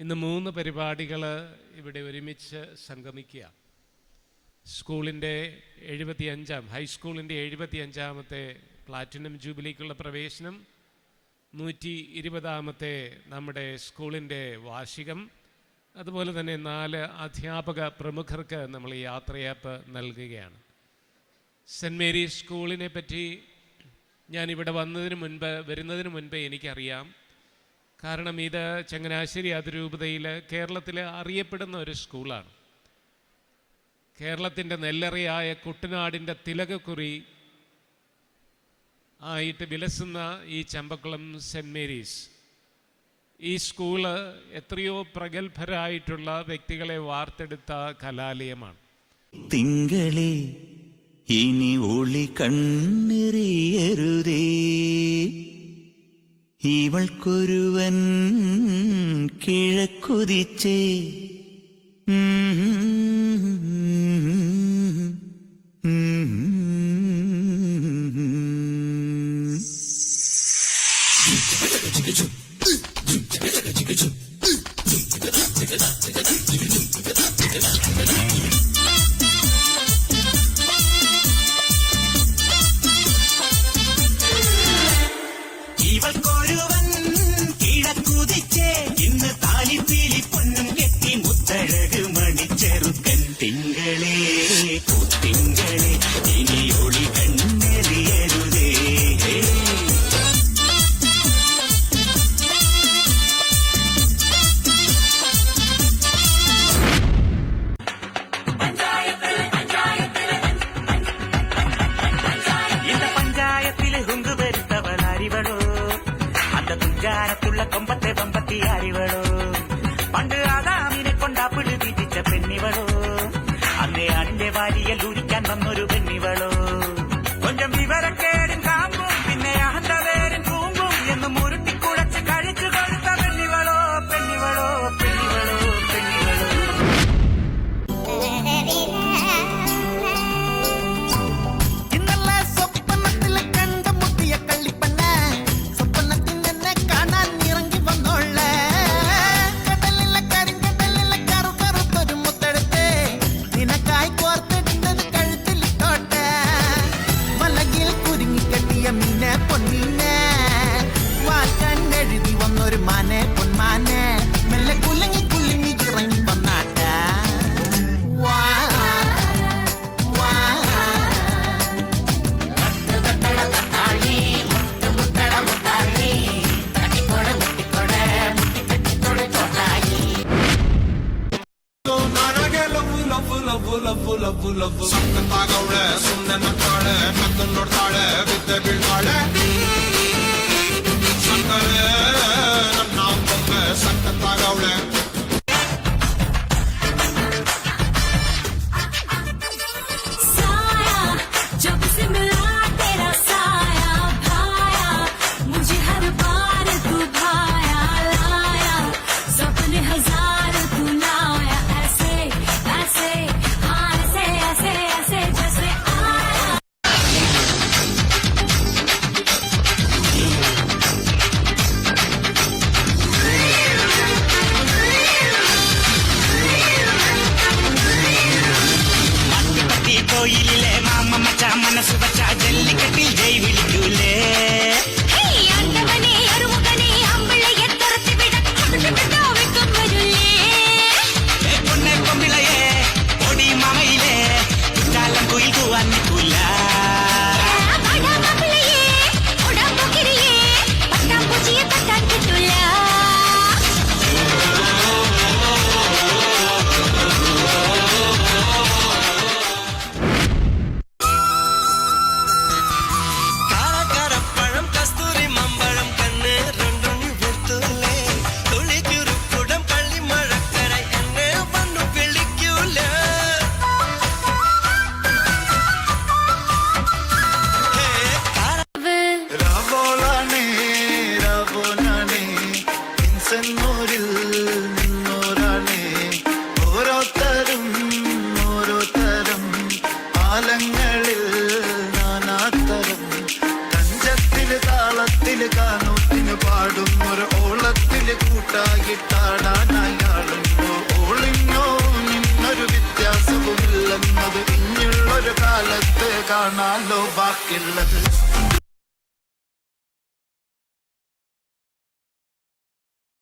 ഇന്ന് 3 പരിപാടികൾ ഇവിടെ ഒരുമിച്ച് സംഗമിക്കുക. സ്കൂളിൻ്റെ 75 ഹൈസ്കൂളിൻ്റെ 75ാമത്തെ പ്ലാറ്റിനം ജൂബിലിക്കുള്ള പ്രവേശനം, 120ാമത്തെ നമ്മുടെ സ്കൂളിൻ്റെ വാർഷികം, അതുപോലെ തന്നെ 4 അധ്യാപക പ്രമുഖർക്ക് നമ്മൾ യാത്രയപ്പ് നൽകുകയാണ്. സെൻറ്റ് മേരീസ് സ്കൂളിനെ പറ്റി ഞാനിവിടെ വരുന്നതിന് മുൻപ് എനിക്കറിയാം. കാരണം ഇത് ചങ്ങനാശ്ശേരി അതിരൂപതയിൽ കേരളത്തിൽ അറിയപ്പെടുന്ന ഒരു സ്കൂളാണ്. കേരളത്തിൻ്റെ നെല്ലറയായ കുട്ടനാടിൻ്റെ തിലകക്കുറി ആയിട്ട് വിലസുന്ന ഈ ചമ്പക്കുളം സെൻറ്റ് മേരീസ്, ഈ സ്കൂള് എത്രയോ പ്രഗത്ഭരായിട്ടുള്ള വ്യക്തികളെ വാർത്തെടുത്ത കലാലയമാണ്. തിങ്കളെ ഇനി ഒളി കണ്ണെറിയരുതേ, ഇവൾക്കൊരുവൻ കിഴക്കുതിച്ചേ. ഇവൾക്കൊരുവൻ കിഴക്കുതിച്ചേ, ഇന്ന് താലിപ്പീലി പൊന്നും കെട്ടി മുത്തഴക് മണിച്ചെറുക്കൻ. തിങ്കളേ തിങ്കളെ ഇനി ഒളി കണ്ണെറിയരുതേ. இந்த பஞ்சாயத்தில் ஹுங்கு பெருத்தவள் அறிவளோ, அந்த துஞ்சாரத்துள்ள கொம்பத்தை பம்பத்தி அறிவளோ, പണ്ട് ആദാമിനെ കൊണ്ടാപ്പിള് തീറ്റിച്ച പെണ്ണിവളോ, അന്നേ അതിന്റെ വാരിയൽ ഊരിക്കാൻ വന്നൊരു പെണ്ണിവളോ. കൊഞ്ചം വിവരക്കേടും കാമ്പും പിന്നെ അഹന്തവേരും കൂമ്പും എന്ന് മുരുട്ടിക്കുഴച്ച് കഴിച്ചു കൊടുത്ത പെണ്ണിവളോ, പെണ്ണിവളോ, പെണ്ണിവളോ, പെണ്ണിവളോ. ഇന്നലെ സ്വപ്നത്തിൽ കണ്ടുമുട്ടിയ കള്ളിപ്പണ്ണ, സ്വപ്നത്തിൽ നിന്നെ കാണാൻ ഇറങ്ങി വന്നോളെ. കടലിലെ കരിങ്കടലിലെ കറുകറുത്തൊരു മുത്തെടുത്ത് നിനക്കായി കോർത്തിടുന്നത് കഴുത്തിലിട്ടോട്ടെ. വലയിൽ കുരുങ്ങിക്കെട്ടിയ മീനെ പൊന്നീനെ, വാക്കാൻ എഴുതി വന്നൊരു മാനെ പൊന്മാനെ, മെല്ലെ കുലുങ്ങി കുലുങ്ങി ഇറങ്ങി വന്നാട്ടെ. വാ വാ ಸಕ್ಕತ್ತಾಗವಳೆ ಸುಮ್ಮನೆ ನಕ್ಕಾಳೆ, ಕದ್ದು ನೋಡ್ತಾಳೆ ಬಿದ್ದೆ ಬೀಳ್ತಾಳೆ. ಸಕ್ಕರೆ ನನ್ನ ಬೊಮ್ಮೆ ಸಕ್ಕತ್ತಾಗವಳೆ. साया जब से मिला तेरा साया भाया, मुझे हर बार तू भाया लाया, सपने हजार तू लाया. ऐसे ऐसे हाँ ऐसे ऐसे ऐसे जैसे കൂട്ടായിട്ടാടാനയാളുണ്ടോ ഓളിഞ്ഞോ നിന്നൊരു വ്യത്യാസവുമില്ലെന്നത് ഇനിയുള്ളൊരു കാലത്ത് കാണാലോ ബാക്കിയുള്ളത്